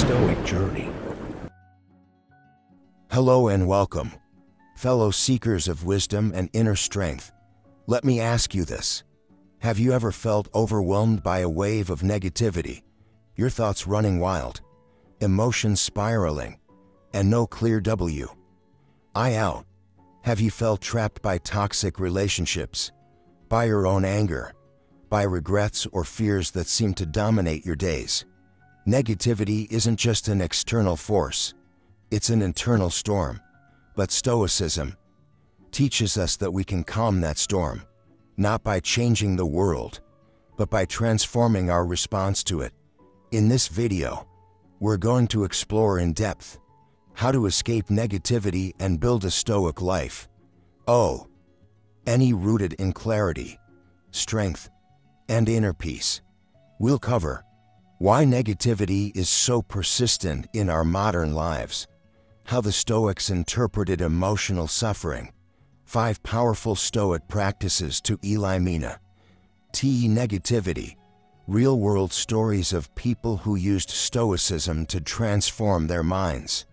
Stoic journey. Hello and welcome, fellow seekers of wisdom and inner strength. Let me ask you this. Have you ever felt overwhelmed by a wave of negativity, your thoughts running wild, emotions spiraling, and no clear way out? Have you felt trapped by toxic relationships, by your own anger, by regrets or fears that seem to dominate your days? Negativity isn't just an external force, it's an internal storm. But Stoicism teaches us that we can calm that storm, not by changing the world, but by transforming our response to it. In this video, we're going to explore in depth how to escape negativity and build a Stoic life. Any rooted in clarity, strength, and inner peace. We'll cover why negativity is so persistent in our modern lives, how the Stoics interpreted emotional suffering, 5 powerful Stoic practices to eliminate negativity, real-world stories of people who used Stoicism to transform their minds,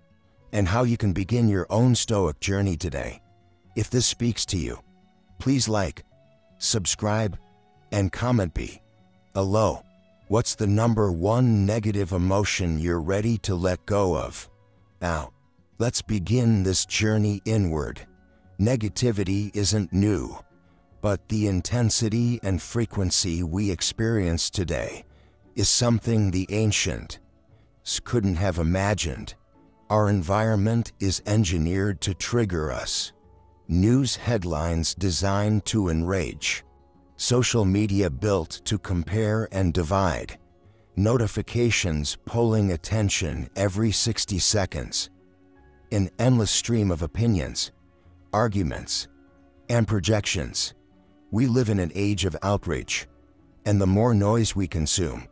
and how you can begin your own Stoic journey today. If this speaks to you, please like, subscribe, and comment below. What's the number one negative emotion you're ready to let go of? Now, let's begin this journey inward. Negativity isn't new, but the intensity and frequency we experience today is something the ancients couldn't have imagined. Our environment is engineered to trigger us. News headlines designed to enrage. Social media built to compare and divide. Notifications pulling attention every 60 seconds. An endless stream of opinions, arguments, and projections. We live in an age of outrage, and the more noise we consume,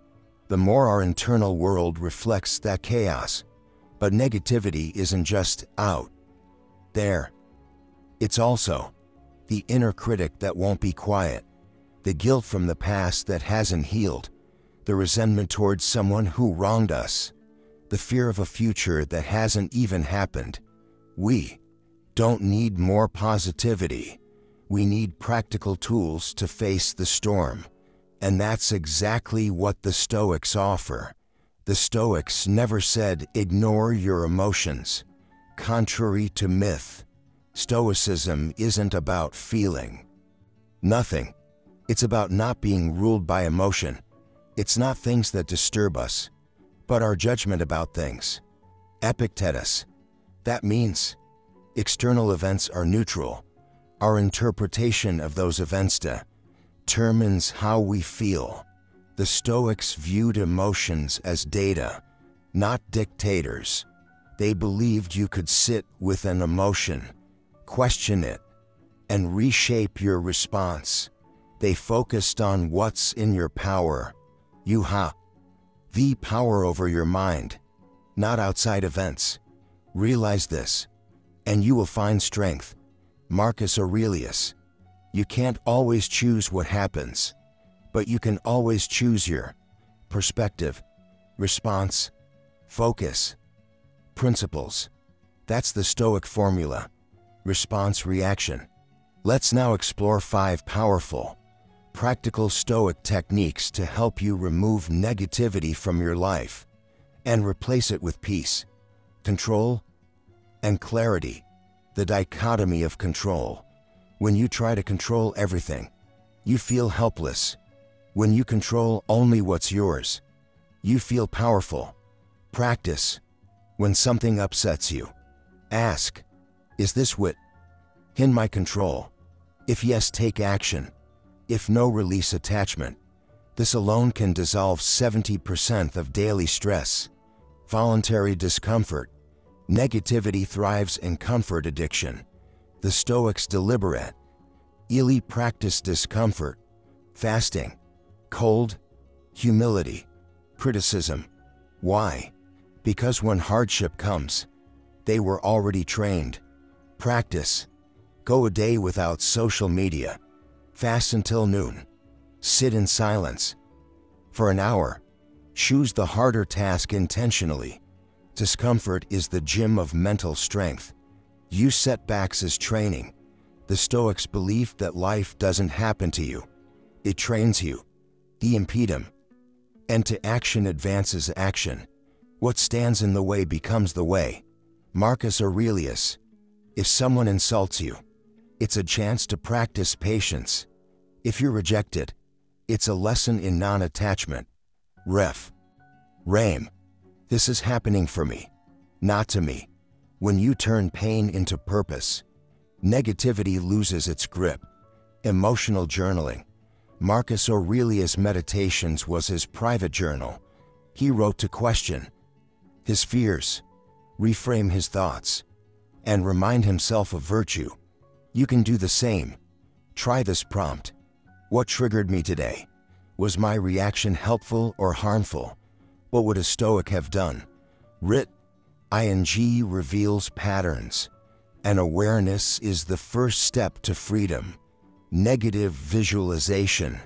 the more our internal world reflects that chaos. But negativity isn't just out there. It's also the inner critic that won't be quiet, the guilt from the past that hasn't healed, the resentment towards someone who wronged us, the fear of a future that hasn't even happened. We don't need more positivity. We need practical tools to face the storm. And that's exactly what the Stoics offer. The Stoics never said, ignore your emotions. Contrary to myth, Stoicism isn't about feeling nothing. It's about not being ruled by emotion. It's not things that disturb us, but our judgment about things. Epictetus. That means external events are neutral. Our interpretation of those events determines how we feel. The Stoics viewed emotions as data, not dictators. They believed you could sit with an emotion, question it, and reshape your response. They focused on what's in your power. You have the power over your mind, not outside events. Realize this, and you will find strength. Marcus Aurelius. You can't always choose what happens, but you can always choose your perspective, response, focus, principles. That's the Stoic formula. Response, reaction. Let's now explore 5 powerful, practical Stoic techniques to help you remove negativity from your life and replace it with peace, control, and clarity. The dichotomy of control. When you try to control everything, you feel helpless. When you control only what's yours, you feel powerful. Practice. When something upsets you, ask, is this within my control? If yes, take action. If no, release attachment. This alone can dissolve 70% of daily stress. Voluntary discomfort. Negativity thrives in comfort addiction. The Stoics deliberately practice discomfort, fasting, cold, humility, criticism. Why? Because when hardship comes, they were already trained. Practice. Go a day without social media. Fast until noon. Sit in silence for an hour. Choose the harder task intentionally. Discomfort is the gym of mental strength. Use setbacks as training. The Stoics believed that life doesn't happen to you. It trains you. The impedum. And to action advances action. What stands in the way becomes the way. Marcus Aurelius. If someone insults you, it's a chance to practice patience. If you're rejected, it's a lesson in non-attachment. Ref. Rame. This is happening for me, not to me. When you turn pain into purpose, negativity loses its grip. Emotional journaling. Marcus Aurelius' Meditations was his private journal. He wrote to question his fears, reframe his thoughts, and remind himself of virtue. You can do the same. Try this prompt. What triggered me today? Was my reaction helpful or harmful? What would a Stoic have done? Writ. ing reveals patterns, and awareness is the first step to freedom. Negative visualization.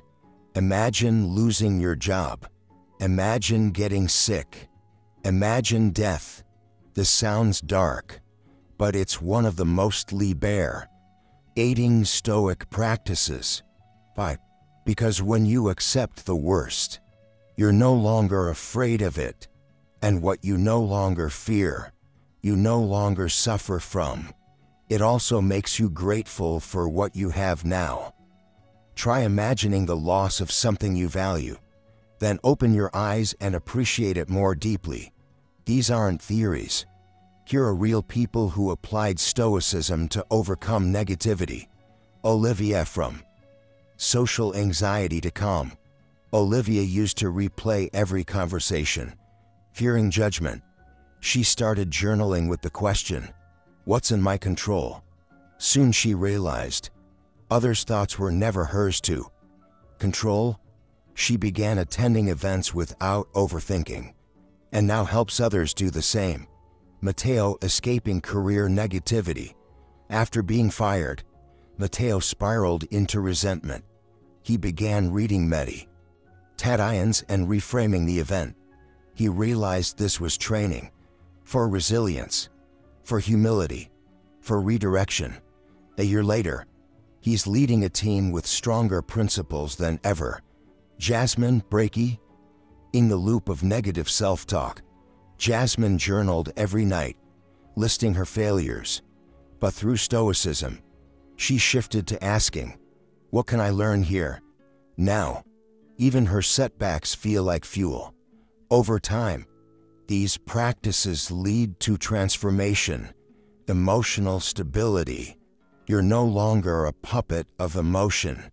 Imagine losing your job. Imagine getting sick. Imagine death. This sounds dark, but it's one of the most liberating Stoic practices. 5. Because when you accept the worst, you're no longer afraid of it, and what you no longer fear, you no longer suffer from. It also makes you grateful for what you have now. Try imagining the loss of something you value, then open your eyes and appreciate it more deeply. These aren't theories. Here are real people who applied Stoicism to overcome negativity. Olivia from Social Anxiety to Calm. Olivia used to replay every conversation, fearing judgment. She started journaling with the question, what's in my control? Soon she realized others' thoughts were never hers to control. She began attending events without overthinking, and now helps others do the same. Matteo escaping career negativity. After being fired, Matteo spiraled into resentment. He began reading meditations and reframing the event. He realized this was training for resilience, for humility, for redirection. A year later, he's leading a team with stronger principles than ever. Jasmine Breaky. In the loop of negative self-talk, Jasmine journaled every night, listing her failures. But through Stoicism, she shifted to asking, what can I learn here? Now, even her setbacks feel like fuel. Over time, these practices lead to transformation, emotional stability. You're no longer a puppet of emotion.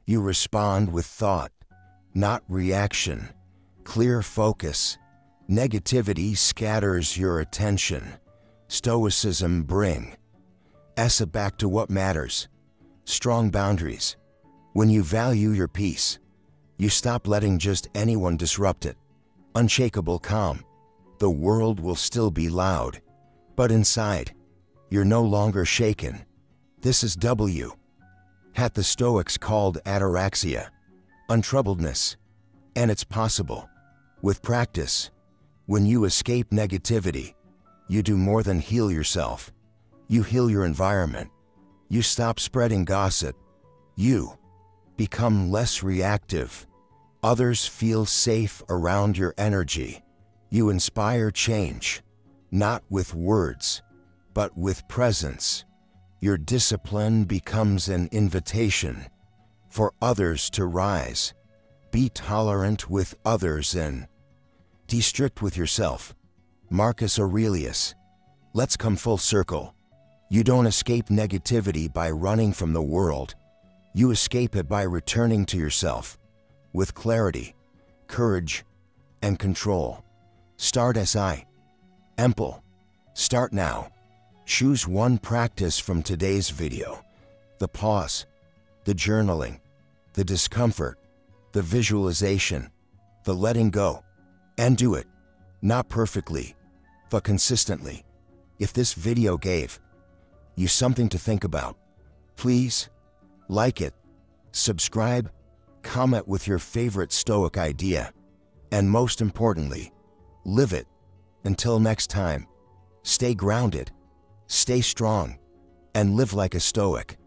You respond with thought, not reaction. Clear focus. Negativity scatters your attention. Stoicism brings us back to what matters. Strong boundaries. When you value your peace, you stop letting just anyone disrupt it. Unshakable calm. The world will still be loud, but inside, you're no longer shaken. This is what the Stoics called ataraxia, untroubledness, and it's possible. With practice, when you escape negativity, you do more than heal yourself. You heal your environment. You stop spreading gossip. You become less reactive. Others feel safe around your energy. You inspire change, not with words, but with presence. Your discipline becomes an invitation for others to rise. Be tolerant with others and be strict with yourself. Marcus Aurelius. Let's come full circle. You don't escape negativity by running from the world. You escape it by returning to yourself with clarity, courage, and control. Start Simple. Start now. Choose one practice from today's video. The pause, the journaling, the discomfort, the visualization, the letting go, and do it. Not perfectly, but consistently. If this video gave you something to think about, please like it, subscribe, comment with your favorite Stoic idea, and most importantly, live it. Until next time, stay grounded, stay strong, and live like a Stoic.